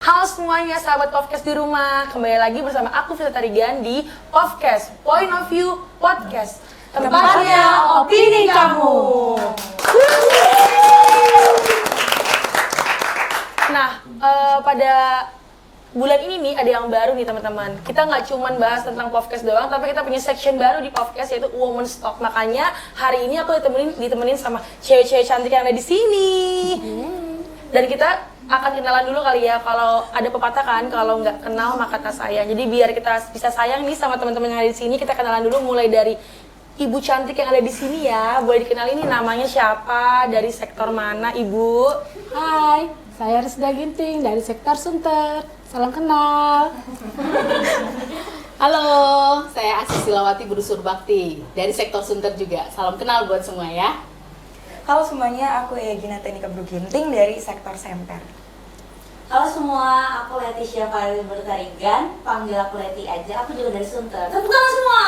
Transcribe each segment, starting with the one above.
Halo semuanya, sahabat Podcast di rumah. Kembali lagi bersama aku Vita Tarigan di Podcast Point of View Podcast. Tempatnya opini kamu. Nah, pada bulan ini nih ada yang baru nih teman-teman. Kita nggak cuman bahas tentang podcast doang, tapi kita punya section baru di podcast yaitu Women's Talk. Makanya hari ini aku ditemenin sama cewek-cewek cantik yang ada di sini. Dan kita akan kenalan dulu kali ya, kalau ada pepatah kan, kalau nggak kenal maka tak sayang. Jadi biar kita bisa sayang nih sama teman-teman yang ada di sini, kita kenalan dulu mulai dari ibu cantik yang ada di sini ya. Boleh dikenalin nih namanya siapa, dari sektor mana ibu? Hai, saya Risda Ginting dari sektor Sunter. Salam kenal. Halo, saya Asis Silawati Brusur Bakti dari sektor Sunter juga. Salam kenal buat semua ya. Halo semuanya, aku Egina Teknika Bru Ginting dari sektor Semper. Halo semua, aku Leticia Fadil Bertarigan, panggil aku Leti aja, aku juga dari Sunter. Tepuk tangan semua!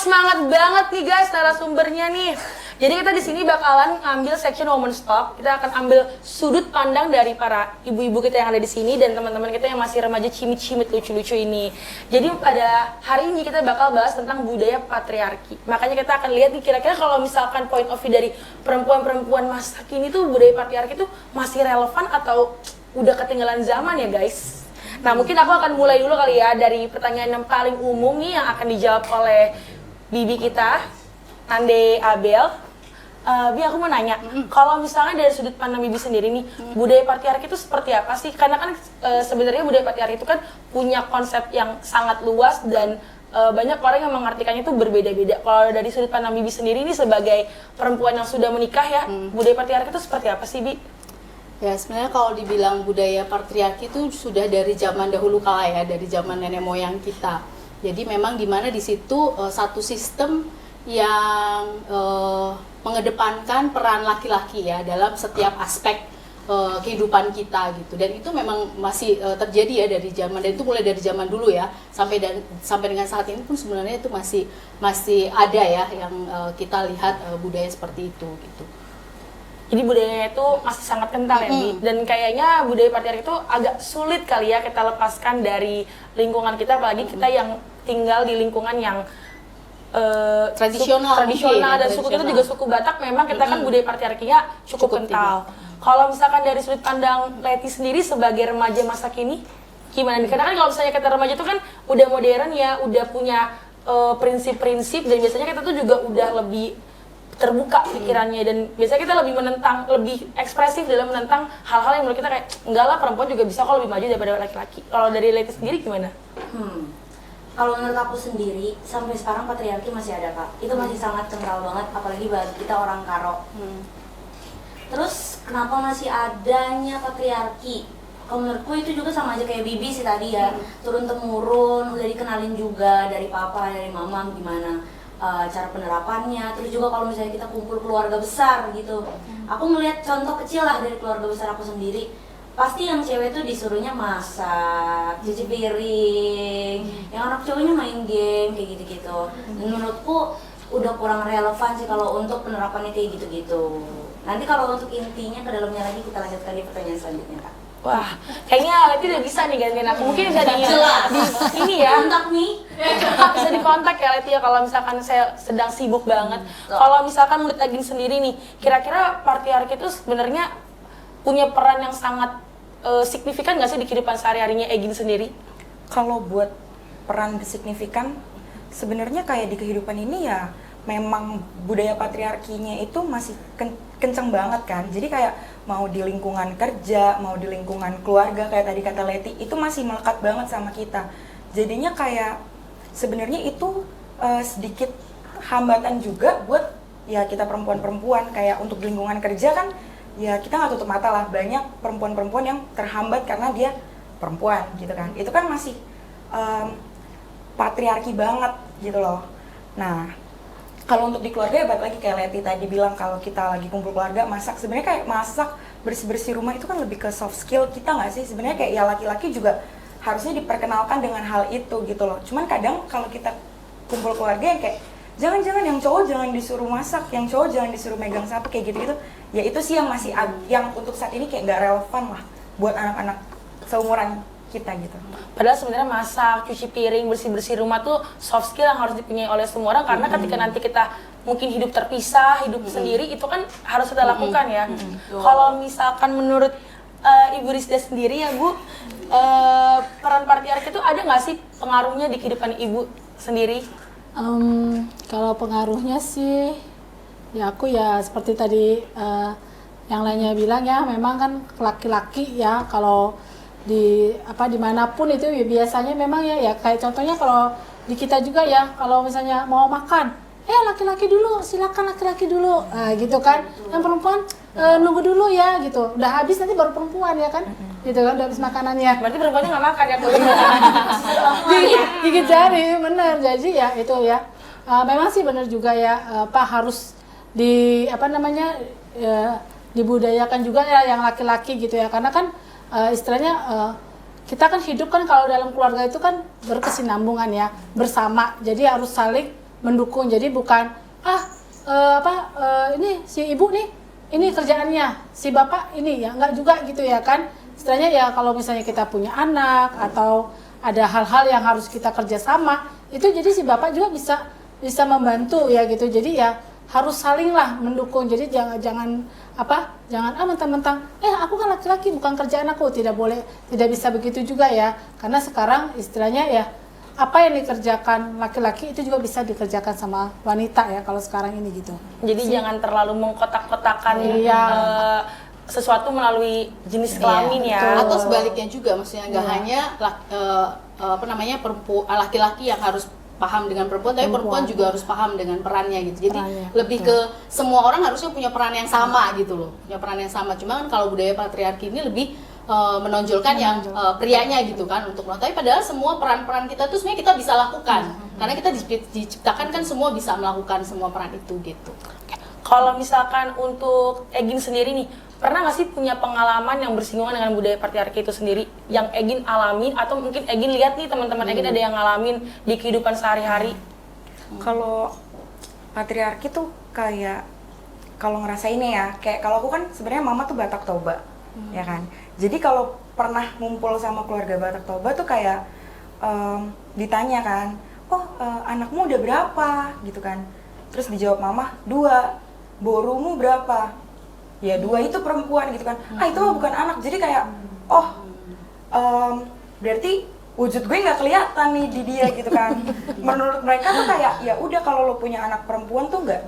Semangat banget nih guys narasumbernya nih. Jadi kita di sini bakalan ngambil section Women's Talk. Kita akan ambil sudut pandang dari para ibu-ibu kita yang ada di sini dan teman-teman kita yang masih remaja cimit-cimit lucu-lucu ini. Jadi pada hari ini kita bakal bahas tentang budaya patriarki. Makanya kita akan lihat nih kira-kira kalau misalkan point of view dari perempuan-perempuan masa kini tuh budaya patriarki tuh masih relevan atau udah ketinggalan zaman ya guys. Nah mungkin aku akan mulai dulu kali ya dari pertanyaan yang paling umum nih yang akan dijawab oleh bibi kita, Ande Abel. Bi aku mau nanya, kalau misalnya dari sudut pandang Bibi sendiri nih, budaya patriarki itu seperti apa sih? Karena kan sebenarnya budaya patriarki itu kan punya konsep yang sangat luas dan banyak orang yang mengartikannya itu berbeda-beda. Kalau dari sudut pandang Bibi sendiri nih sebagai perempuan yang sudah menikah ya, budaya patriarki itu seperti apa sih Bi? Ya sebenarnya kalau dibilang budaya patriarki itu sudah dari zaman dahulu kala ya, dari zaman nenek moyang kita. Jadi memang di mana di situ satu sistem yang mengedepankan peran laki-laki ya dalam setiap aspek kehidupan kita gitu, dan itu memang masih terjadi ya dari zaman, dan itu mulai dari zaman dulu ya sampai dengan saat ini pun sebenarnya itu masih ada ya yang kita lihat budaya seperti itu gitu. Jadi budayanya itu masih sangat kental ya Bi, dan kayaknya budaya patriarki itu agak sulit kali ya kita lepaskan dari lingkungan kita, apalagi kita yang tinggal di lingkungan yang tradisional dan suku kita juga suku Batak, memang kita kan budaya patriarkinya cukup kental. Kalau misalkan dari sudut pandang Leti sendiri sebagai remaja masa kini gimana nih? Karena kan kalau misalnya kita remaja itu kan udah modern ya, udah punya prinsip-prinsip, dan biasanya kita tuh juga udah lebih terbuka pikirannya, dan biasanya kita lebih menentang, lebih ekspresif dalam menentang hal-hal yang menurut kita kayak enggak lah, perempuan juga bisa kok lebih maju daripada laki-laki. Kalau dari Leti sendiri gimana? Kalau menurut aku sendiri, sampai sekarang patriarki masih ada Kak. Itu masih sangat kental banget, apalagi bagi kita orang Karo. Terus kenapa masih adanya patriarki? Kalau menurutku itu juga sama aja kayak Bibi sih tadi ya, turun-temurun, udah dikenalin juga dari papa, dari mama gimana cara penerapannya. Terus juga kalau misalnya kita kumpul keluarga besar gitu, aku ngelihat contoh kecil lah dari keluarga besar aku sendiri. Pasti yang cewek tuh disuruhnya masak, cuci piring, yang anak cowoknya main game kayak gitu-gitu. Dan menurutku udah kurang relevan sih kalau untuk penerapannya kayak gitu-gitu. Nanti kalau untuk intinya ke dalamnya lagi kita lanjutkan di pertanyaan selanjutnya Kak. Wah, kayaknya Leti udah bisa nih gantiin aku. Mungkin bisa di ini ya. Kontak nih. Bisa dikontak ya Leti ya kalau misalkan saya sedang sibuk banget. Kalau misalkan menurut Egin sendiri nih, kira-kira patriarki itu sebenarnya punya peran yang sangat signifikan nggak sih di kehidupan sehari-harinya Egin sendiri? Kalau buat peran signifikan, sebenarnya kayak di kehidupan ini ya memang budaya patriarkinya itu masih kenceng banget kan. Jadi kayak mau di lingkungan kerja, mau di lingkungan keluarga, kayak tadi kata Leti, itu masih melekat banget sama kita. Jadinya kayak sebenarnya itu sedikit hambatan juga buat ya kita perempuan-perempuan, kayak untuk di lingkungan kerja kan ya kita nggak tutup mata lah, banyak perempuan-perempuan yang terhambat karena dia perempuan gitu kan. Itu kan masih patriarki banget gitu loh. Nah kalau untuk di keluarga ya balik lagi kayak Leti tadi bilang, kalau kita lagi kumpul keluarga masak, sebenarnya kayak masak, bersih-bersih rumah itu kan lebih ke soft skill kita nggak sih? Sebenarnya kayak ya laki-laki juga harusnya diperkenalkan dengan hal itu gitu loh. Cuman kadang kalau kita kumpul keluarga yang kayak jangan yang cowok jangan disuruh masak, yang cowok jangan disuruh megang sapu kayak gitu-gitu. Ya itu sih yang masih yang untuk saat ini kayak nggak relevan lah buat anak-anak seumuran kita gitu. Padahal sebenarnya masak, cuci piring, bersih-bersih rumah tuh soft skill yang harus dipunyai oleh semua orang, karena ketika nanti kita mungkin hidup terpisah, hidup sendiri, itu kan harus kita lakukan ya. Kalau misalkan menurut Ibu Rizda sendiri ya Bu, peran patriarki itu ada nggak sih pengaruhnya di kehidupan Ibu sendiri? Kalau pengaruhnya sih, ya aku ya seperti tadi yang lainnya bilang ya, memang kan laki-laki ya kalau dimanapun itu ya biasanya memang ya kayak contohnya kalau di kita juga ya, kalau misalnya mau makan, laki-laki dulu, silakan laki-laki dulu, nah, gitu kan. Yang perempuan nunggu dulu ya gitu, udah habis nanti baru perempuan ya kan, gitu kan, udah habis makanannya. Berarti perempuannya nggak makan ya Bu? Gigit jari, bener. Jadi ya itu ya, memang sih bener juga ya, Pak harus dibudayakan juga ya yang laki-laki gitu ya, karena kan istilahnya kita kan hidup kan kalau dalam keluarga itu kan berkesinambungan ya, bersama, jadi harus saling mendukung. Jadi bukan ini si ibu nih, ini kerjaannya, si bapak ini ya, enggak juga gitu ya kan. Istilahnya ya kalau misalnya kita punya anak atau ada hal-hal yang harus kita kerjasama, itu jadi si bapak juga bisa membantu ya gitu. Jadi ya harus saling lah mendukung. Jadi jangan mentang-mentang aku kan laki-laki, bukan kerjaan aku, tidak bisa begitu juga ya. Karena sekarang istilahnya ya apa yang dikerjakan laki-laki itu juga bisa dikerjakan sama wanita ya kalau sekarang ini gitu. Jadi jangan terlalu mengkotak-kotakan sesuatu melalui jenis kelamin ya. Atau sebaliknya juga, maksudnya nggak hanya laki-laki yang harus paham dengan perempuan, tapi perempuan juga harus paham dengan perannya gitu. Jadi lebih ke semua orang harusnya punya peran yang sama gitu loh, punya peran yang sama. Cuma kan kalau budaya patriarki ini lebih menonjolkan yang prianya gitu kan untuk melakukan. Tapi padahal semua peran-peran kita tuh sebenarnya kita bisa lakukan, karena kita diciptakan kan semua bisa melakukan semua peran itu gitu. Kalau misalkan untuk Egin sendiri nih, pernah nggak sih punya pengalaman yang bersinggungan dengan budaya patriarki itu sendiri, yang Egin alami atau mungkin Egin lihat nih teman-teman Egin ada yang ngalamin di kehidupan sehari-hari? Kalau patriarki tuh kayak, kalau ngerasainnya ya, kayak kalau aku kan sebenarnya mama tuh Batak Toba, ya kan. Jadi kalau pernah ngumpul sama keluarga Batak Toba tuh kayak ditanya kan, anakmu udah berapa gitu kan. Terus dijawab mama, 2, borumu berapa? Ya 2 itu perempuan gitu kan. Itu mah bukan anak. Jadi kayak, berarti wujud gue nggak kelihatan nih di dia gitu kan. Menurut mereka tuh kayak, ya udah kalau lo punya anak perempuan tuh nggak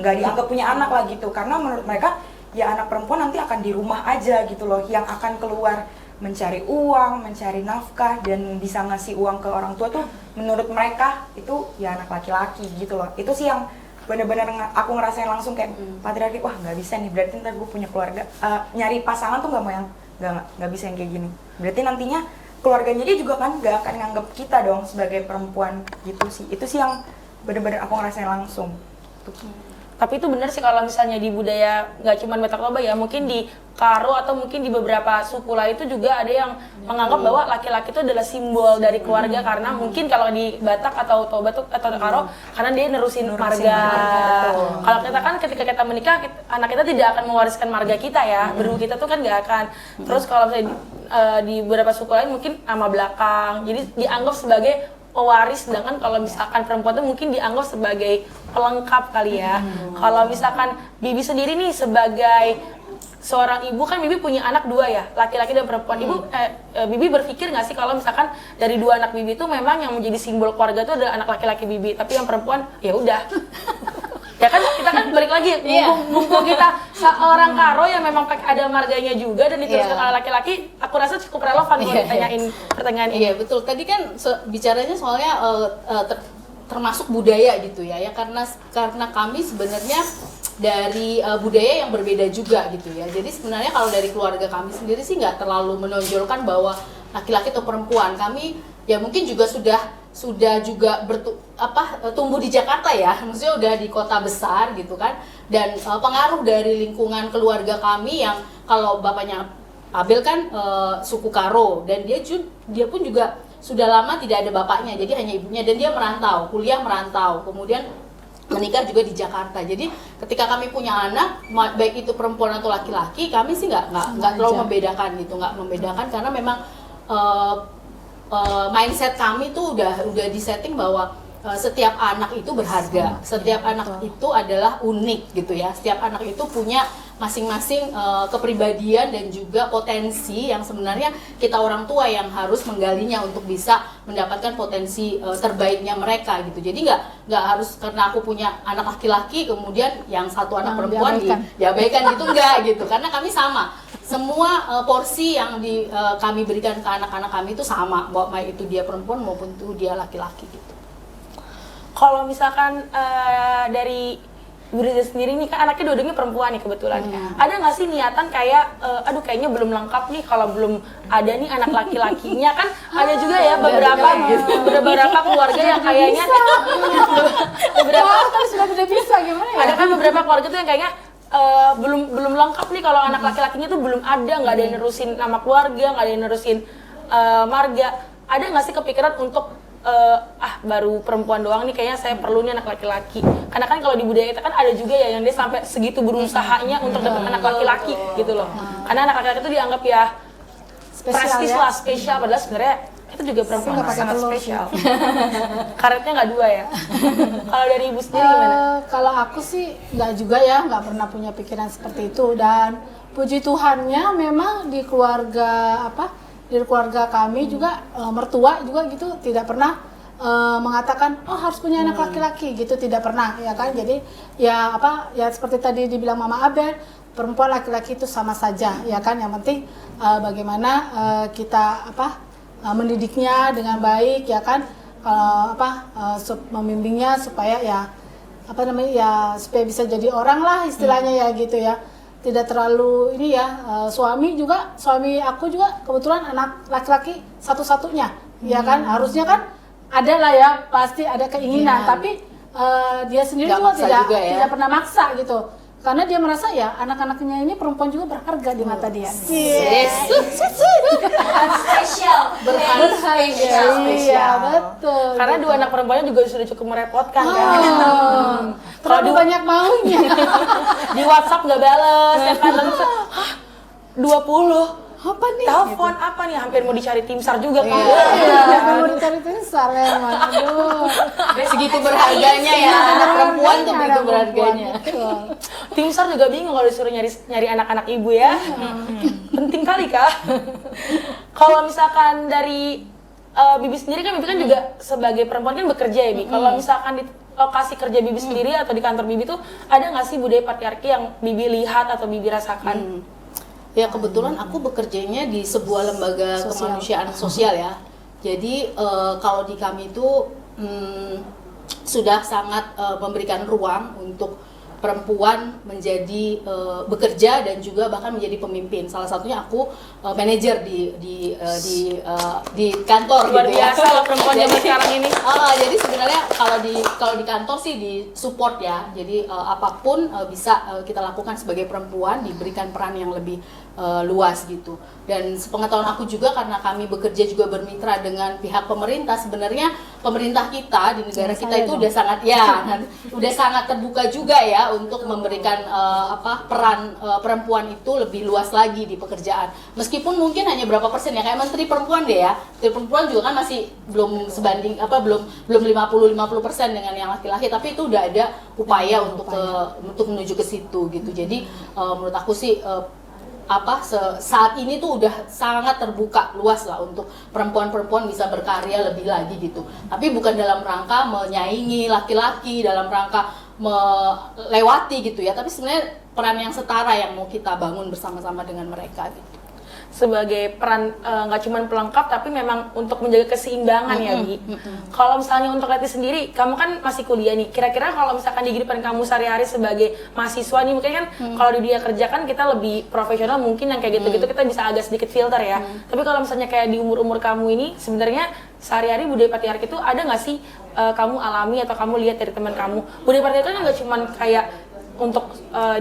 dianggap punya anak lah gitu. Karena menurut mereka ya anak perempuan nanti akan di rumah aja gitu loh, yang akan keluar mencari uang, mencari nafkah, dan bisa ngasih uang ke orang tua tuh menurut mereka itu ya anak laki-laki gitu loh. Itu sih yang bener-bener aku ngerasain langsung kayak patriarki, wah nggak bisa nih, berarti ntar gue punya keluarga, nyari pasangan tuh nggak mau yang nggak bisa yang kayak gini. Berarti nantinya keluarganya dia juga kan nggak akan nganggap kita dong sebagai perempuan gitu sih. Itu sih yang bener-bener aku ngerasain langsung. Tapi itu benar sih kalau misalnya di budaya nggak cuma Batak Toba ya, mungkin di Karo atau mungkin di beberapa suku lain itu juga ada yang menganggap bahwa laki-laki itu adalah simbol dari keluarga, karena mungkin kalau di Batak atau Toba atau Karo karena dia nerusin marga. Kalau kita kan ketika kita menikah, anak kita tidak akan mewariskan marga kita ya, beru kita tuh kan nggak akan. Terus kalau misalnya di beberapa suku lain mungkin nama belakang, jadi dianggap sebagai pewaris, sedangkan kalau misalkan perempuan itu mungkin dianggap sebagai pelengkap kali ya. Kalau misalkan Bibi sendiri nih sebagai seorang ibu, kan Bibi punya anak 2 ya, laki-laki dan perempuan. Bibi berpikir nggak sih kalau misalkan dari 2 anak Bibi itu memang yang menjadi simbol keluarga itu adalah anak laki-laki Bibi, tapi yang perempuan ya udah. Ya kan kita kan balik lagi, mumpung kita seorang Karo yang memang ada marganya juga dan diteruskan oleh laki-laki, aku rasa cukup relevan kalau ditanyain pertanyaan ini. Iya betul, tadi kan bicaranya soalnya termasuk budaya gitu ya, karena kami sebenarnya dari budaya yang berbeda juga gitu ya. Jadi sebenarnya kalau dari keluarga kami sendiri sih nggak terlalu menonjolkan bahwa laki-laki atau perempuan. Kami ya mungkin juga sudah juga tumbuh di Jakarta ya, maksudnya udah di kota besar gitu kan, dan pengaruh dari lingkungan keluarga kami yang kalau bapaknya Abel kan suku Karo, dan dia pun juga sudah lama tidak ada bapaknya, jadi hanya ibunya, dan dia merantau, kuliah merantau, kemudian menikah juga di Jakarta. Jadi ketika kami punya anak, baik itu perempuan atau laki-laki, kami sih nggak terlalu membedakan gitu, nggak membedakan karena memang mindset kami tuh udah disetting bahwa setiap anak itu berharga, setiap anak itu adalah unik gitu ya. Setiap anak itu punya masing-masing kepribadian dan juga potensi yang sebenarnya kita orang tua yang harus menggalinya untuk bisa mendapatkan potensi terbaiknya mereka gitu. Jadi nggak harus karena aku punya anak laki-laki kemudian yang satu anak perempuan diabaikan gitu, enggak gitu. Karena kami sama. Semua porsi yang kami berikan ke anak-anak kami itu sama, baik itu dia perempuan maupun itu dia laki-laki gitu. Kalau misalkan dari Bu Riza sendiri nih, kan anaknya dua-duanya perempuan nih kebetulan. Ada nggak sih niatan kayak, aduh kayaknya belum lengkap nih kalau belum ada nih anak laki-lakinya, kan ada juga ya beberapa keluarga yang kayaknya beberapa kan sudah tidak bisa gimana ya? ada kan beberapa keluarga tuh yang kayaknya belum lengkap nih kalau anak laki-lakinya tuh belum ada, nggak ada yang nerusin nama keluarga, nggak ada yang nerusin marga. Ada nggak sih kepikiran untuk baru perempuan doang nih, kayaknya saya perlu nih anak laki-laki. Karena kan kalau di budaya kita kan ada juga ya yang dia sampai segitu berusahanya untuk dapat anak laki-laki gitu loh. Karena anak laki-laki itu dianggap ya prestis lah, spesial, padahal sebenarnya itu juga perempuan sangat spesial. Karetnya nggak dua ya. Kalau dari Ibu sendiri gimana? Kalau aku sih nggak juga ya, nggak pernah punya pikiran seperti itu. Dan puji Tuhannya memang di keluarga kami juga mertua juga gitu tidak pernah mengatakan harus punya anak laki-laki gitu, tidak pernah ya kan. Jadi ya seperti tadi dibilang Mama Abel, perempuan laki-laki itu sama saja ya kan. Yang penting bagaimana kita mendidiknya dengan baik ya kan, membimbingnya supaya supaya bisa jadi orang lah istilahnya ya gitu ya. Tidak terlalu ini ya. Suami aku juga kebetulan anak laki-laki satu-satunya ya kan. Harusnya kan ada lah ya, pasti ada keinginan, tapi dia sendiri juga tidak pernah maksa gitu, karena dia merasa ya anak-anaknya ini perempuan juga berharga di mata dia. Spesial. Berharga. Iya, betul. Karena dua anak perempuannya juga sudah cukup merepotkan kan. Terlalu banyak maunya. Di WhatsApp nggak bales, ya kan? 20 Apa nih? telepon apa nih, hampir mau dicari tim SAR juga kan. Iya, mau dicari besar memang. Aduh. Segitu berharganya ya, anak perempuan tuh begitu berharganya. Tim SAR juga bingung kalau disuruh nyari anak-anak ibu ya. Penting kali Kak. Kalau misalkan dari Bibi sendiri kan, Bibi kan juga sebagai perempuan kan bekerja ya Bi. Kalau misalkan di lokasi kerja Bibi sendiri atau di kantor Bibi tuh ada nggak sih budaya patriarki yang Bibi lihat atau Bibi rasakan? Ya kebetulan aku bekerjanya di sebuah lembaga kemanusiaan sosial ya. Jadi kalau di kami itu sudah sangat memberikan ruang untuk perempuan menjadi bekerja dan juga bahkan menjadi pemimpin. Salah satunya aku manajer di kantor. Luar gitu ya. biasa loh perempuan zaman sekarang ini. Jadi sebenarnya kalau di kantor sih di support ya. Jadi apapun bisa kita lakukan sebagai perempuan, diberikan peran yang lebih luas gitu. Dan sepengetahuan aku juga, karena kami bekerja juga bermitra dengan pihak pemerintah, sebenarnya pemerintah kita di negara kita itu udah sangat terbuka juga ya untuk memberikan peran perempuan itu lebih luas lagi di pekerjaan. Meskipun mungkin hanya berapa persen ya, kayak menteri perempuan deh ya. Menteri perempuan juga kan masih belum sebanding belum 50% dengan yang laki-laki, tapi itu udah ada upaya untuk menuju ke situ gitu. Jadi menurut aku sih saat ini tuh udah sangat terbuka luas lah untuk perempuan-perempuan bisa berkarya lebih lagi gitu. Tapi bukan dalam rangka menyaingi laki-laki, dalam rangka melewati gitu ya. Tapi sebenarnya peran yang setara yang mau kita bangun bersama-sama dengan mereka gitu. Sebagai peran nggak cuma pelengkap tapi memang untuk menjaga keseimbangan ya Bi. Kalau misalnya untuk Leti sendiri, kamu kan masih kuliah nih. Kira-kira kalau misalkan di kehidupan kamu sehari-hari sebagai mahasiswa nih, mungkin kan kalau di dunia kerja kan kita lebih profesional, mungkin yang kayak gitu-gitu kita bisa agak sedikit filter ya. Tapi kalau misalnya kayak di umur-umur kamu ini, sebenarnya sehari-hari budaya patriarki itu ada nggak sih kamu alami atau kamu lihat dari teman kamu? Budaya patriarki kan nggak cuma kayak untuk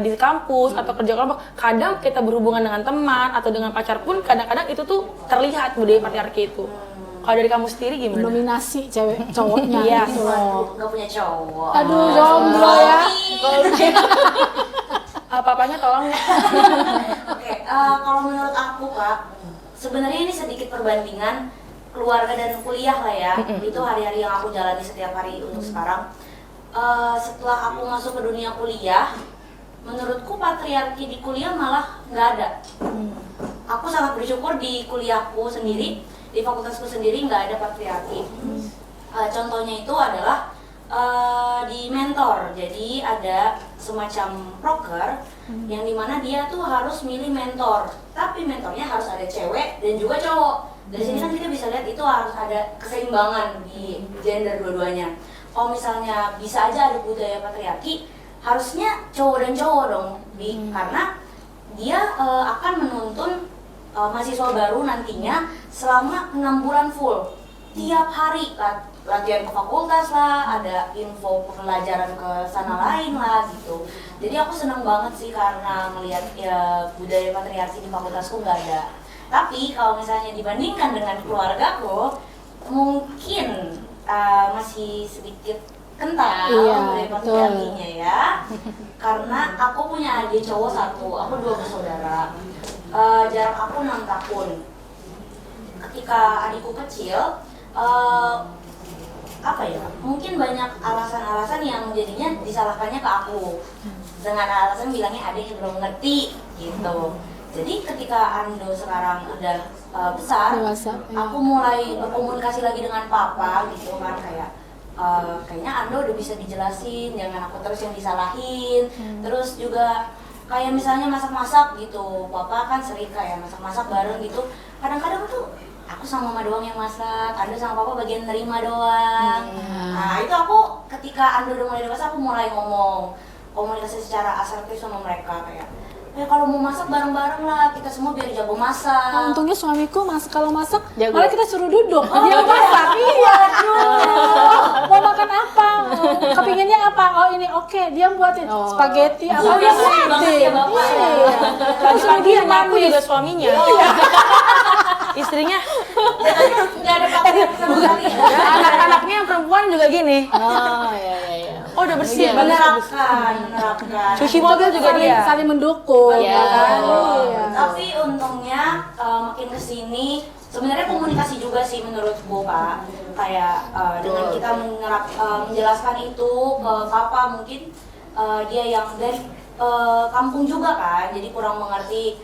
di kampus atau kerja kelompok, kadang kita berhubungan dengan teman atau dengan pacar pun kadang-kadang itu tuh terlihat budaya patriarki itu. Kalau dari kamu sendiri gimana? Nominasi cewek cowoknya Iya. gitu loh. Gak punya cowok. Aduh, jomblo ya. Apa-apanya tolong ya. Oke, kalau menurut aku Kak, sebenarnya ini sedikit perbandingan keluarga dan kuliah lah ya. Itu hari-hari yang aku jalani setiap hari untuk sekarang. Setelah aku masuk ke dunia kuliah, menurutku patriarki di kuliah malah nggak ada. Aku sangat bersyukur di kuliahku sendiri, di fakultasku sendiri nggak ada patriarki. Contohnya itu adalah di mentor. Jadi ada semacam proker yang dimana dia tuh harus milih mentor, tapi mentornya harus ada cewek dan juga cowok. Dari sini kan kita bisa lihat itu harus ada keseimbangan di gender dua-duanya. Kalau misalnya bisa aja ada budaya patriarki, harusnya cowok dan cowok dong, karena dia akan menuntun mahasiswa baru nantinya selama 6 bulan full. Tiap hari latihan ke fakultas lah, ada info pembelajaran ke sana lain lah gitu. Jadi aku senang banget sih karena melihat ya budaya patriarki di fakultasku nggak ada. Tapi kalau misalnya dibandingkan dengan keluargaku, mungkin masih sedikit kental budaya patriarkinya ya. Karena aku punya adik cowok 1, aku 2 bersaudara. Jarak aku 6 tahun. Ketika adikku kecil, apa ya, mungkin banyak alasan-alasan yang jadinya disalahkannya ke aku dengan alasan bilangnya adiknya belum ngerti gitu. Jadi ketika Ando sekarang udah besar, Dewasa, ya. aku mulai berkomunikasi lagi dengan papa gitu kan, kayak kayaknya Ando udah bisa dijelasin, jangan aku terus yang disalahin. Terus juga kayak misalnya masak-masak gitu, papa kan sering kayak masak-masak bareng gitu. Kadang-kadang tuh aku sama mama doang yang masak, Ando sama papa bagian nerima doang. Nah itu aku ketika Ando udah mulai dewasa, aku mulai ngomong komunikasi secara asertif sama mereka kayak, ya kalau mau masak bareng-bareng lah, kita semua biar jago masak. Oh, untungnya suamiku kalau masak Jago. malah kita suruh duduk. Dia masak. Iya. Mau makan apa? Kepinginnya apa? Oh ini oke, dia buatin spaghetti apa Oh, dia iya, banget buatin. ya, Bapak ya. Iya. Pagi-pagi sama aku juga suaminya. Istrinya, Nggak ada pakai sama sekali ya. anak-anaknya yang perempuan juga gini. Oh iya. Oh udah bersih, Iya, bagus. Menerapkan. Cuci mobil juga dia. Saling mendukung. Iya. kan? Iya. Tapi untungnya makin kesini sebenarnya komunikasi juga sih menurutku Pak. Kayak dengan kita menjelaskan itu ke papa, mungkin dia yang dari kampung juga kan, jadi kurang mengerti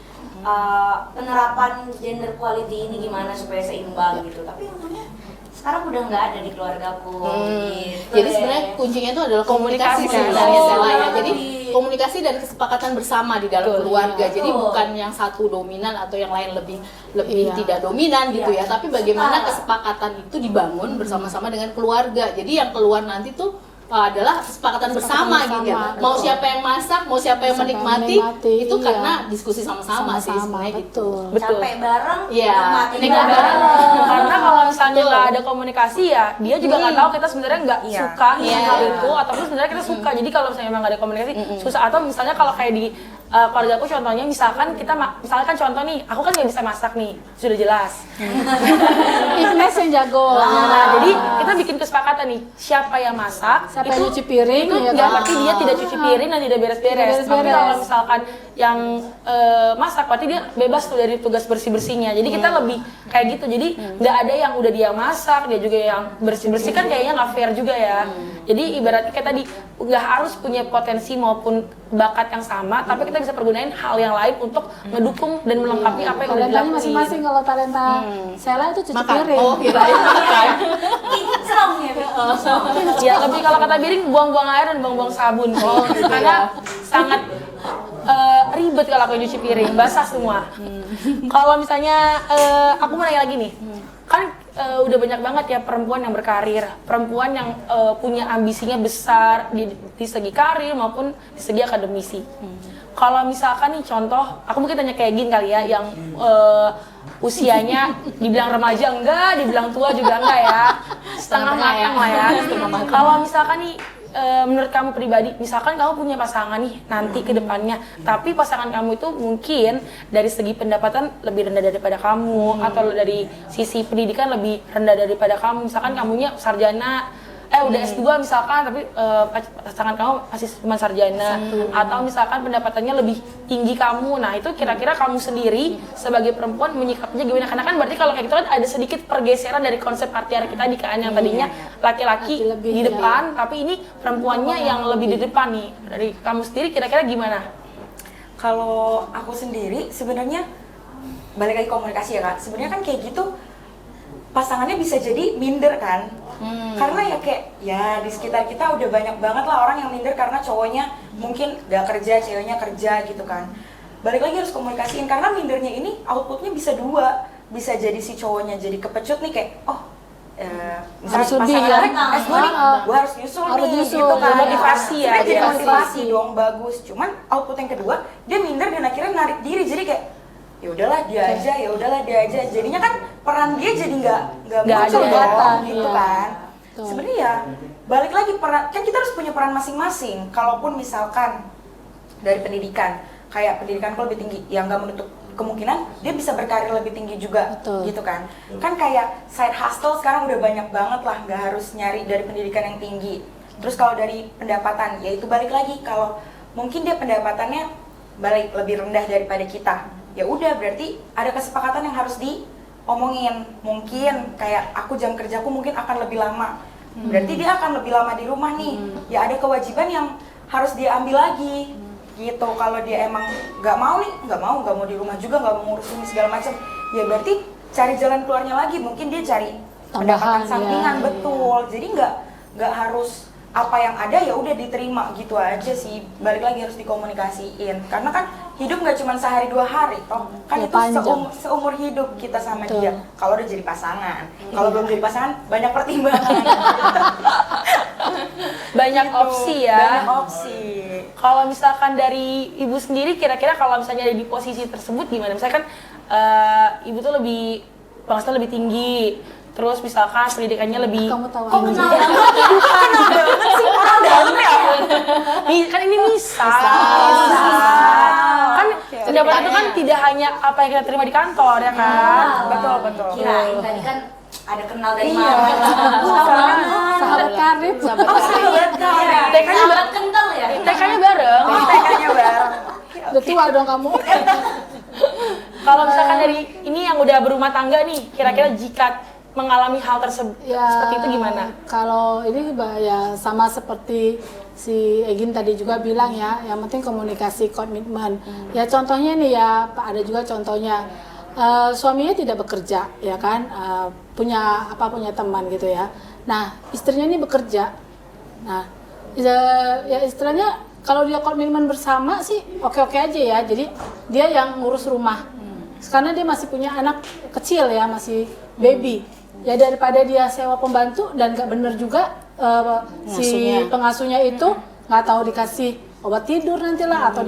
penerapan gender equality ini gimana supaya seimbang gitu. Tapi untungnya sekarang udah nggak ada di keluargaku. Gitu Jadi deh. sebenarnya kuncinya itu adalah komunikasi Komunikasi, sebenarnya kan? Sela ya. Oh, Jadi iya. komunikasi dan kesepakatan bersama di dalam Betul. keluarga. Jadi Betul. bukan yang satu dominan atau yang lain lebih Iya. tidak dominan gitu Iya. ya. Tapi bagaimana Setara. kesepakatan itu dibangun bersama-sama dengan keluarga. Jadi yang keluar nanti tuh adalah kesepakatan bersama gitu ya. bersama, Mau betul. siapa yang masak, mau siapa yang Siapa yang menikmati, menikmati, itu iya. karena diskusi sama-sama sih Sama-sama, sebenarnya gitu. betul. Betul. capek bareng, Iya, nikmatin nikmat bareng. Karena kalau misalnya Betul. nggak ada komunikasi ya, dia juga nggak tahu kita sebenarnya nggak Iya. suka Iya. hal itu, ataupun sebenarnya kita suka. Jadi kalau misalnya emang nggak ada komunikasi, susah. Atau misalnya kalau kayak di keluarga aku contohnya, misalkan kita, misalkan contoh nih, aku kan nggak bisa masak nih, sudah jelas. Ignes yang jago. Nah, jadi kita bikin kesepakatan nih, siapa yang masak, Siapa yang nyuci piring, itu ya nggak kan? berarti dia tidak cuci piring dan tidak beres-beres. Tidak Tapi beres-beres. kalau misalkan yang masak, berarti dia bebas tuh dari tugas bersih-bersihnya. Jadi kita lebih kayak gitu. Jadi nggak ada yang udah dia masak, dia juga yang bersih-bersih, kan kayaknya nggak fair juga ya. Jadi ibaratnya kayak tadi, nggak harus punya potensi maupun bakat yang sama, tapi kita bisa pergunain hal yang lain untuk ngedukung dan melengkapi apa yang udah Talentanya dilakuin. masing-masing. Kalau talenta Sela itu cuci Makan. piring. Oh, kirain makan. Kinclong ya, kinclong. Ya lebih kalau kata Biring, buang-buang air dan buang-buang sabun. Karena sangat ribet kalau aku nyuci piring, basah semua. Kalau misalnya aku mau nanya lagi nih, kan udah banyak banget ya perempuan yang berkarir, perempuan yang punya ambisinya besar di segi karir maupun di segi akademisi. Kalau misalkan nih contoh, aku mungkin tanya kayak gini kali ya, yang usianya dibilang remaja enggak, dibilang tua juga enggak ya, setengah Setengah ya. matang lah ya. Kalau misalkan nih menurut kamu pribadi, misalkan kamu punya pasangan nih nanti ke depannya, tapi pasangan kamu itu mungkin dari segi pendapatan lebih rendah daripada kamu, atau dari sisi pendidikan lebih rendah daripada kamu, misalkan kamunya sarjana, udah S2 misalkan, tapi pasangan kamu masih cuma sarjana, atau misalkan pendapatannya lebih tinggi kamu. Nah, itu kira-kira kamu sendiri sebagai perempuan menyikapinya gimana? Karena kan berarti kalau kayak gitu kan ada sedikit pergeseran dari konsep patriarki tadi kan, yang tadinya laki-laki lebih di depan, tapi ini perempuannya yang lebih di depan nih. Dari kamu sendiri kira-kira gimana? Kalau aku sendiri sebenarnya balik lagi komunikasi ya Kak. Sebenarnya kan kayak gitu pasangannya bisa jadi minder kan. Karena ya kayak ya di sekitar kita udah banyak banget lah orang yang minder karena cowoknya mungkin gak kerja, ceweknya kerja gitu kan. Balik lagi harus komunikasiin, karena mindernya ini outputnya bisa dua. Bisa jadi si cowoknya jadi kepecut nih kayak misalnya Harus lebih ya. S2 nih, gue harus nyusul Harus nih nyusul, gitu kan. motivasi ya, Sebenarnya jadi dia. motivasi dong, bagus. Cuman output yang kedua dia minder dan akhirnya narik diri, jadi kayak ya udahlah dia aja, ya udahlah dia aja. Jadinya kan peran dia jadi nggak muncul ada. dong, gitu Iya. kan. Betul. Sebenarnya ya balik lagi peran, kan kita harus punya peran masing-masing. Kalaupun misalkan dari pendidikan, kayak pendidikan lebih tinggi, yang nggak menutup kemungkinan dia bisa berkarir lebih tinggi juga. Betul. Gitu kan. Kan kayak side hustle sekarang udah banyak banget lah, nggak harus nyari dari pendidikan yang tinggi. Terus kalau dari pendapatan, ya itu balik lagi, kalau mungkin dia pendapatannya balik lebih rendah daripada kita, ya udah berarti ada kesepakatan yang harus diomongin. Mungkin kayak aku jam kerjaku mungkin akan lebih lama, berarti dia akan lebih lama di rumah nih. Ya ada kewajiban yang harus dia ambil lagi gitu. Kalau dia emang nggak mau di rumah juga, nggak mau ngurus ini segala macam, ya berarti cari jalan keluarnya lagi. Mungkin dia cari pendapatan Tambahan, sampingan, ya. betul. Jadi nggak harus apa yang ada ya udah diterima gitu aja sih. Balik lagi harus dikomunikasiin, karena kan hidup nggak cuma sehari 2 hari toh, kan Ya, itu panjang. seumur hidup kita sama Betul. dia. Kalau udah jadi pasangan, kalau belum jadi pasangan banyak pertimbangan. Banyak Gitu, opsi ya. banyak opsi. Kalau misalkan dari ibu sendiri, kira-kira kalau misalnya ada di posisi tersebut gimana? Misalkan ibu tuh lebih penghasilan lebih tinggi, terus misalkan pendidikannya lebih Kamu tahu Kok aja. kenal banget? Banget sih orang dalam ya. kan ini misal. Kan pendapatan itu kan tidak hanya apa yang kita terima di kantor ya kan. Betul. Kirain tadi kan ada kenal dari Iya. mana? Tahu banget. Sahabat karib. Sahabat karib. TK-nya Sahabat kental ya? TK-nya bareng. TK-nya bareng. Udah tua dong kamu. Kalau misalkan dari ini yang udah berumah tangga nih, kira-kira jika mengalami hal tersebut seperti itu gimana? Kalau ini ya sama seperti si Egin tadi juga bilang ya, yang penting komunikasi, komitmen. Ya contohnya nih ya, Pak, ada juga contohnya suaminya tidak bekerja ya kan, punya teman gitu ya. Nah istrinya ini bekerja. Nah ya istilahnya kalau dia komitmen bersama sih oke-oke aja ya. Jadi dia yang ngurus rumah. Karena dia masih punya anak kecil ya, masih baby. Ya daripada dia sewa pembantu dan nggak bener juga si pengasuhnya itu nggak tahu dikasih obat tidur nantilah atau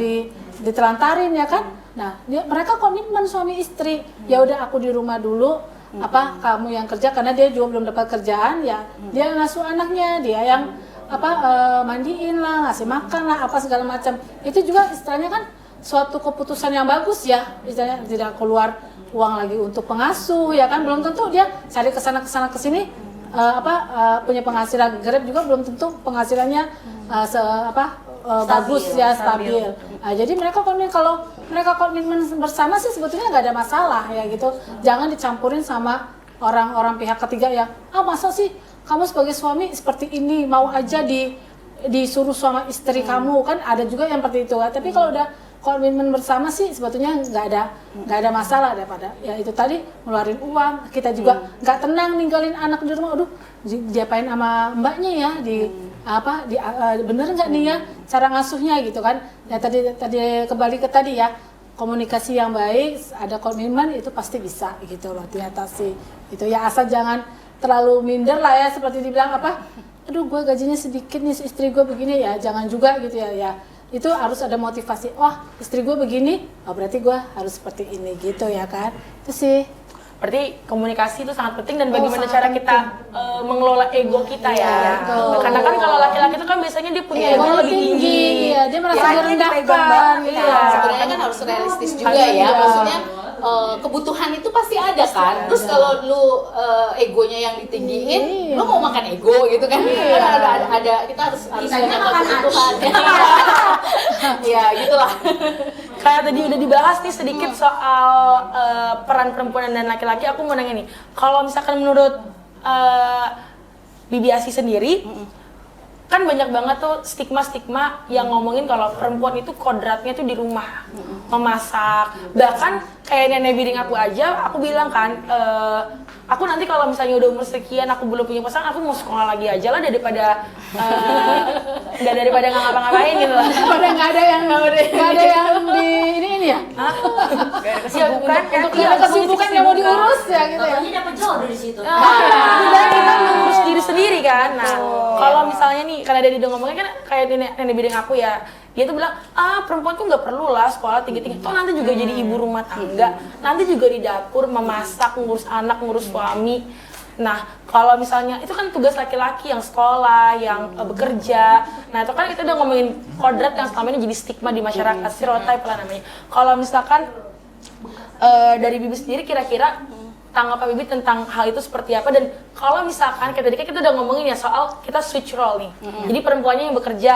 ditelantarin ya kan. Nah mereka komitmen suami istri, ya udah aku di rumah dulu, kamu yang kerja, karena dia juga belum dapat kerjaan ya. Dia ngasuh anaknya, dia yang mandiin lah, ngasih makan lah, apa segala macam. Itu juga istilahnya kan suatu keputusan yang bagus ya, istilahnya tidak keluar uang lagi untuk pengasuh ya kan. Belum tentu dia cari kesana kesini punya penghasilan. Grab juga belum tentu penghasilannya bagus ya, stabil. Nah, jadi mereka kalau mereka komitmen bersama sih sebetulnya nggak ada masalah ya gitu. Jangan dicampurin sama orang-orang pihak ketiga yang masa sih kamu sebagai suami seperti ini, mau aja disuruh sama istri kamu, kan ada juga yang seperti itu. Tapi kalau udah komitmen bersama sih sebetulnya nggak ada masalah, daripada ya itu tadi ngeluarin uang, kita juga nggak tenang ninggalin anak di rumah. Aduh, diapain sama mbaknya ya, bener nggak nih ya cara ngasuhnya gitu kan. Ya tadi kembali ke tadi ya, komunikasi yang baik, ada komitmen, itu pasti bisa gitu loh diatasi. Itu ya, asal jangan terlalu minder lah ya, seperti dibilang aduh gue gajinya sedikit nih, istri gue begini, ya jangan juga gitu ya. Itu harus ada motivasi, istri gue begini, berarti gue harus seperti ini gitu ya kan. Itu sih. Berarti komunikasi itu sangat penting dan bagaimana cara kita mengelola ego kita ya. betul. Karena kan kalau laki-laki itu kan biasanya dia punya ego Ego lebih tinggi. Iya, dia merasa Ya, direndahkan. dipegang banget, Iya. Sebenarnya kan harus realistis juga ya, Iya. maksudnya kebutuhan itu pasti ada kan. Terus kalau lu egonya yang ditinggiin, lu mau makan ego gitu kan? Kan ada kita harus Bisanya ada makan kebutuhan. Ya gitulah. Kayak tadi udah dibahas nih sedikit soal peran perempuan dan laki-laki. Aku mau nanya nih, kalau misalkan menurut Bibi Asi sendiri, kan banyak banget tuh stigma-stigma yang ngomongin kalau perempuan itu kodratnya tuh di rumah, memasak. Bahkan kayak nenek biring aku aja, aku bilang kan, aku nanti kalau misalnya udah umur sekian, aku belum punya pasangan, aku mau sekolah lagi aja lah daripada daripada nggak ngapa-ngapain gitu. Pada nggak ada yang di ini ya. Hah? Kesibukan kan? Untuk ada kesibukan yang mau diurus ya gitu ya. Pokoknya dapat jodoh di situ. Udah kita ngurus diri sendiri kan. Nah, kalau misalnya nih, karena dari udah ngomongnya kan kayak nenek biring aku ya, dia tuh bilang, perempuan tuh nggak perlu lah sekolah tinggi-tinggi. Toh nanti juga jadi ibu rumah tangga, nanti juga di dapur memasak, ngurus anak, ngurus suami. Nah, kalau misalnya itu kan tugas laki-laki yang sekolah, yang bekerja. Nah, itu kan kita udah ngomongin kodrat yang selama ini jadi stigma di masyarakat, stereotype lah namanya. Kalau misalkan dari Bibi sendiri kira-kira tanggapan Bibi tentang hal itu seperti apa, dan kalau misalkan kayak tadi kan kita udah ngomongin ya soal kita switch role nih. Jadi perempuannya yang bekerja,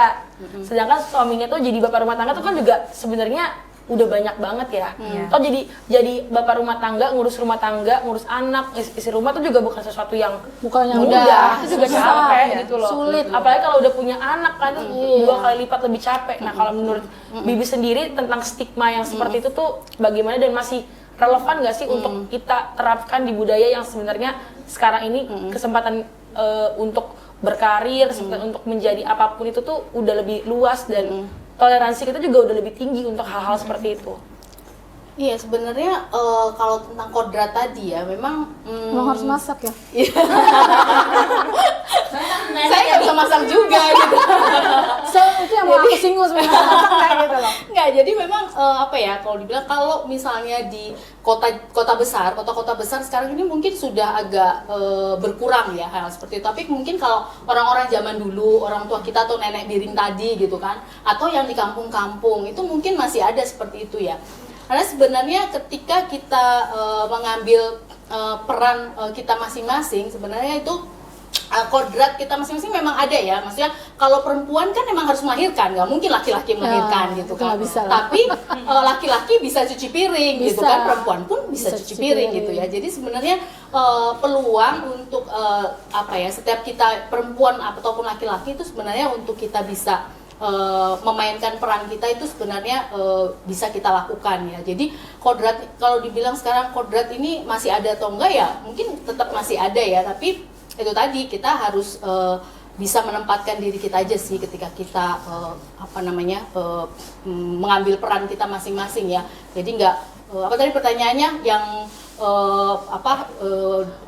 sedangkan suaminya tuh jadi bapak rumah tangga tuh kan juga sebenarnya udah banyak banget ya. Toh jadi bapak rumah tangga, ngurus rumah tangga, ngurus anak, isi rumah tuh juga bukan sesuatu yang Bukan yang mudah, mudah, itu juga susah, capek ya. gitu loh. Sulit. Apalagi kalau udah punya anak kan itu 2 kali lipat lebih capek. Nah, kalau menurut Bibi sendiri tentang stigma yang seperti itu tuh bagaimana dan masih relevan nggak sih untuk kita terapkan di budaya yang sebenarnya sekarang ini kesempatan untuk berkarir, kesempatan untuk menjadi apapun itu tuh udah lebih luas dan toleransi kita juga udah lebih tinggi untuk hal-hal seperti itu. Iya sebenarnya kalau tentang kodrat tadi ya memang Emang harus masak ya. saya nggak bisa masak juga gitu. So itu yang mau aku singgung sebenarnya masak kayak gitu loh. Nggak, jadi memang apa ya kalau dibilang kalau misalnya di kota besar, kota-kota besar sekarang ini mungkin sudah agak berkurang ya hal seperti itu. Tapi mungkin kalau orang-orang zaman dulu, orang tua kita atau nenek biring tadi gitu kan, atau yang di kampung-kampung itu mungkin masih ada seperti itu ya. Karena sebenarnya ketika kita mengambil peran kita masing-masing, sebenarnya itu kodrat kita masing-masing memang ada ya. Maksudnya kalau perempuan kan memang harus melahirkan, nggak mungkin laki-laki melahirkan Ya, gitu itu kan. nggak bisa lah. Tapi laki-laki bisa cuci piring gitu Bisa. kan, perempuan pun bisa cuci piring gitu ya. Jadi sebenarnya peluang untuk apa ya, setiap kita perempuan ataupun laki-laki itu sebenarnya untuk kita bisa memainkan peran kita itu sebenarnya bisa kita lakukan ya. Jadi kodrat, kalau dibilang sekarang kodrat ini masih ada atau enggak ya, mungkin tetap masih ada ya, tapi itu tadi kita harus bisa menempatkan diri kita aja sih ketika kita mengambil peran kita masing-masing ya. Jadi enggak apa tadi pertanyaannya yang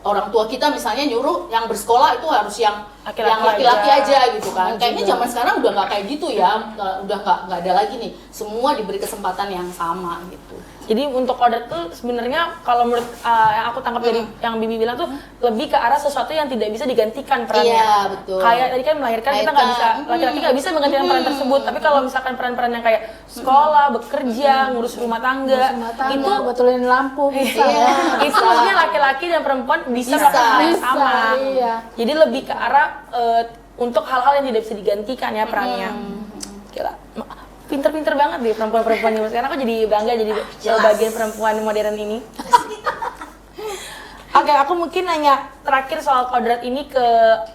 orang tua kita misalnya nyuruh yang bersekolah itu harus yang laki-laki aja gitu kan. Kayaknya zaman sekarang udah nggak kayak gitu ya, udah nggak ada lagi nih. Semua diberi kesempatan yang sama gitu. Jadi untuk kodrat tuh sebenarnya kalau menurut yang aku tangkap dari yang Bibi bilang tuh lebih ke arah sesuatu yang tidak bisa digantikan perannya. Iya, betul. Kayak tadi kan melahirkan kita nggak bisa, laki-laki nggak bisa menggantikan peran tersebut. Tapi kalau misalkan peran-peran yang kayak sekolah, bekerja, ngurus rumah tangga, Itu betulin lampu bisa ya. itu maksudnya laki-laki dan perempuan bisa Bisa. melakukan hal yang Bisa, sama. iya. Jadi lebih ke arah untuk hal-hal yang tidak bisa digantikan ya perannya. Gila. Pinter-pinter banget deh perempuan-perempuan zaman sekarang. Aku jadi bangga jadi bagian perempuan modern ini. Oke, aku mungkin nanya terakhir soal kodrat ini ke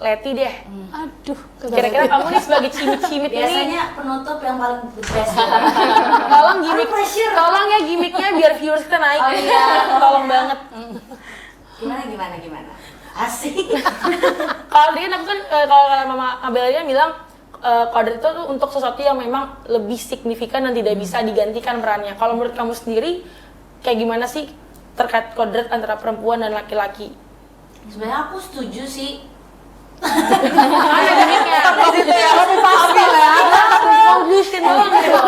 Leti deh. Aduh, Kira-kira kamu nih sebagai cimit-cimit ini, Biasanya penutup yang paling the best. tolong gimmick, Pressure. tolong ya gimmicknya biar viewers kita naik. Oh, iya. Tolong banget. Gimana? Asik. Kalau tadi kan aku kan kalau Mama Abelia bilang kodrat itu tuh untuk sesuatu yang memang lebih signifikan dan tidak bisa digantikan perannya. Kalau menurut kamu sendiri kayak gimana sih terkait kodrat antara perempuan dan laki-laki? Sebenarnya aku setuju sih. Mana gimmicknya? Tapi pasti lah ya. Publishin doang gitu.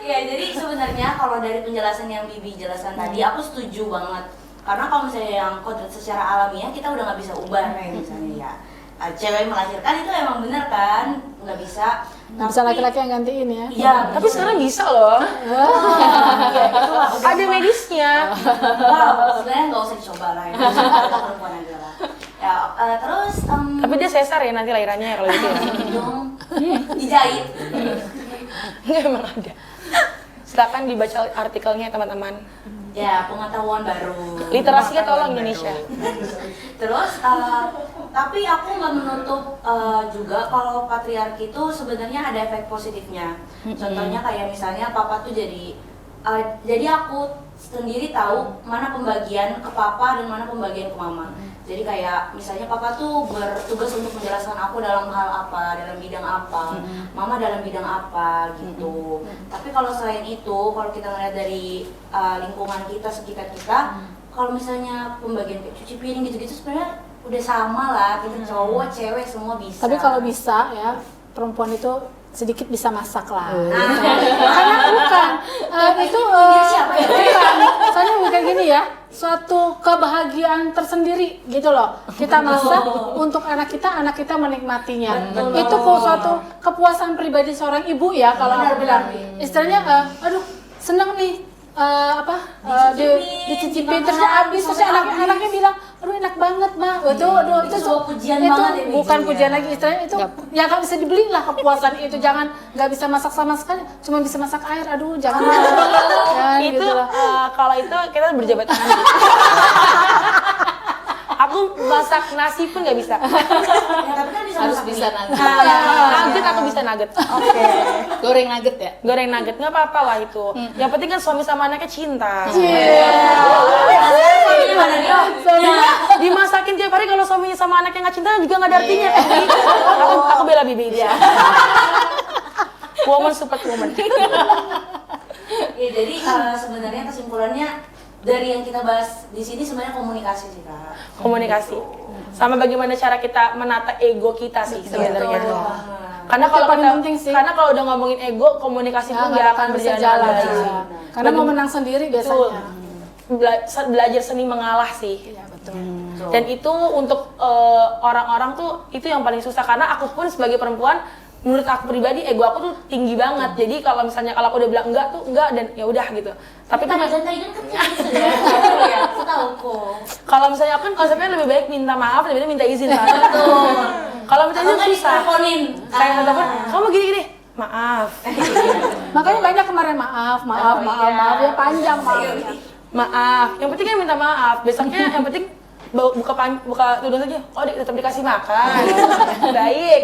Ya jadi sebenarnya kalau dari penjelasan yang Bibi jelaskan tadi, aku setuju banget. Karena kalau misalnya yang kodrat secara alamiah kita udah nggak bisa ubah kayak misalnya ya cewek melahirkan itu emang bener kan nggak bisa. Nggak bisa laki-laki yang gantiin ya. Iya, Tapi sekarang bisa loh. ya, itulah udah Ada medisnya. Wow, sebenarnya nggak usah dicoba lah ya. Kita perempuan aja lah. Ya, terus Tapi dia sesar ya nanti lahirannya ya kalau gitu ya. dong dijahit. Nggak, emang ada. Silakan dibaca artikelnya teman-teman. Ya, pengetahuan baru. Literasinya tolong Indonesia. Terus, tapi aku nggak menutup juga kalau patriarki itu sebenarnya ada efek positifnya. Contohnya kayak misalnya papa tuh jadi aku sendiri tahu mana pembagian ke papa dan mana pembagian ke mama. Jadi kayak misalnya papa tuh bertugas untuk menjelaskan aku dalam hal apa, dalam bidang apa, mama dalam bidang apa gitu. Tapi kalau selain itu, kalau kita ngeliat dari lingkungan kita, sekitar kita, kalau misalnya pembagian kayak cuci piring gitu-gitu sebenarnya udah sama lah, kita cowok, cewek semua bisa. Tapi kalau bisa ya, perempuan itu sedikit bisa masak lah. Karena bukan itu siapa ya? bukan. Soalnya bukan gini ya, suatu kebahagiaan tersendiri gitu loh. Kita masak untuk anak kita menikmatinya. Itu kok suatu kepuasan pribadi seorang ibu ya kalau aku bilang. Istilahnya aduh seneng nih dicicipin terus habis terus anaknya bilang aduh enak banget mah itu sebuah pujian itu banget ya, bukan bijinya. pujian lagi istilahnya itu ya nggak bisa dibeli lah kepuasan itu. Jangan nggak bisa masak sama sekali, cuma bisa masak air, aduh jangan jangan Itu gitu lah. kalau itu kita berjabat tangan. Aku masak nasi pun nggak bisa. Ya, tapi kan bisa Harus masak bisa mie. nugget. Nugget aku bisa nugget. Goreng nugget ya. Goreng nugget nggak apa-apa lah itu. Yang penting kan suami sama anaknya cinta. Gimana dia? Dimasakin tiap hari, kalau suaminya sama anaknya nggak cinta juga nggak ada artinya. Aku bela bibi dia. Woman support woman. Ya, jadi sebenarnya kesimpulannya dari yang kita bahas di sini sebenarnya komunikasi sih kak. Komunikasi. Sama bagaimana cara kita menata ego kita sih sebenarnya. Betul. Karena Itu kalau paling kita, penting sih. karena kalau udah ngomongin ego, komunikasi pun nggak akan berjalan jalan. lagi. Karena mau menang sendiri biasanya. Belajar seni mengalah sih. Iya betul. Dan itu untuk orang-orang tuh itu yang paling susah, karena aku pun sebagai perempuan, menurut aku pribadi ego aku tuh tinggi banget. Jadi kalau misalnya kalau aku udah bilang enggak tuh enggak dan ya udah gitu. Tapi tuh Tadi kan kecil gitu ya. Aku tahu kok. kalau misalnya aku kan konsepnya lebih baik minta maaf daripada minta izin kan. Kalau minta izin Atau susah. diteleponin. Kayak telepon, kamu gini-gini. Maaf. Makanya banyak kemarin maaf ya panjang maafnya. Maaf. Yang penting kan minta maaf. Besoknya yang penting buka tudung saja. Oh, tetap dikasih makan. Baik.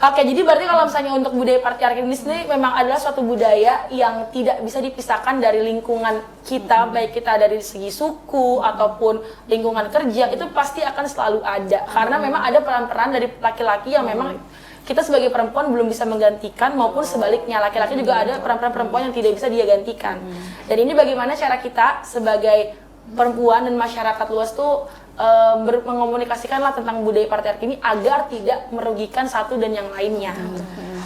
Oke, jadi berarti kalau misalnya untuk budaya patriarki ini sendiri memang adalah suatu budaya yang tidak bisa dipisahkan dari lingkungan kita, baik kita dari segi suku ataupun lingkungan kerja, itu pasti akan selalu ada. Karena memang ada peran-peran dari laki-laki yang memang kita sebagai perempuan belum bisa menggantikan, maupun sebaliknya laki-laki juga ada peran-peran perempuan yang tidak bisa dia gantikan. Dan ini bagaimana cara kita sebagai perempuan dan masyarakat luas tuh mengomunikasikanlah tentang budaya patriarki ini agar tidak merugikan satu dan yang lainnya.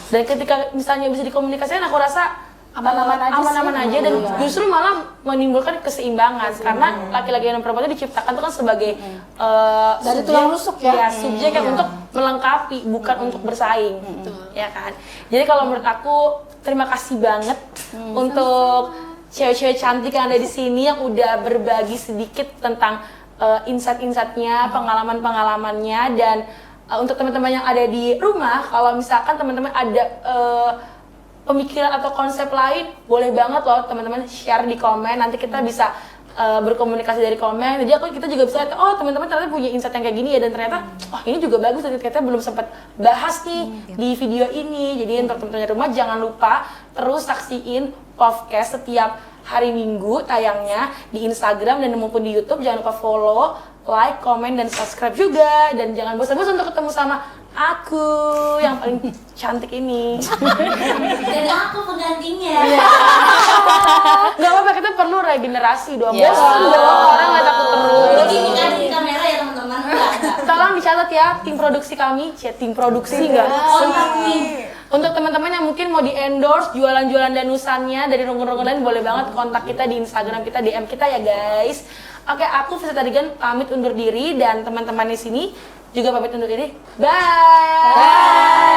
Dan ketika misalnya bisa dikomunikasikan, aku rasa aman-aman aja dan justru malah menimbulkan keseimbangan, karena laki-laki dan perempuan itu diciptakan itu kan sebagai Dari tulang rusuk ya. subjek yang untuk melengkapi, bukan untuk bersaing, ya kan. Jadi kalau menurut aku terima kasih banget untuk cewek-cewek cantik yang ada di sini yang udah berbagi sedikit tentang insight-insightnya, pengalaman-pengalamannya. Dan untuk teman-teman yang ada di rumah, kalau misalkan teman-teman ada pemikiran atau konsep lain, boleh banget loh teman-teman share di komen. Nanti kita bisa berkomunikasi dari komen. Jadi kita juga bisa lihat, oh teman-teman ternyata punya insight yang kayak gini ya, dan ternyata oh ini juga bagus, dan ternyata belum sempat bahas nih di video ini. Jadi untuk teman-teman di rumah jangan lupa terus saksiin podcast setiap hari Minggu tayangnya di Instagram dan maupun di YouTube. Jangan lupa follow, like, komen, dan subscribe juga. Dan jangan bosan-bosan untuk ketemu sama aku yang paling cantik ini. Dan aku penggantinya. Gak apa-apa, kita perlu regenerasi dong. Yes. Bosan dong, orang nggak takut terus. Begini kan di kamera ya teman-teman. Tolong dicatat ya, tim produksi kami. Tim produksi nggak? Kontak nih. Untuk teman-teman yang mungkin mau di-endorse jualan-jualan danusannya dari ronggon-ronggon lain, boleh banget kontak kita di Instagram kita, DM kita ya guys. Oke, aku Visa Tarigan pamit undur diri dan teman-teman di sini juga pamit undur diri. Bye.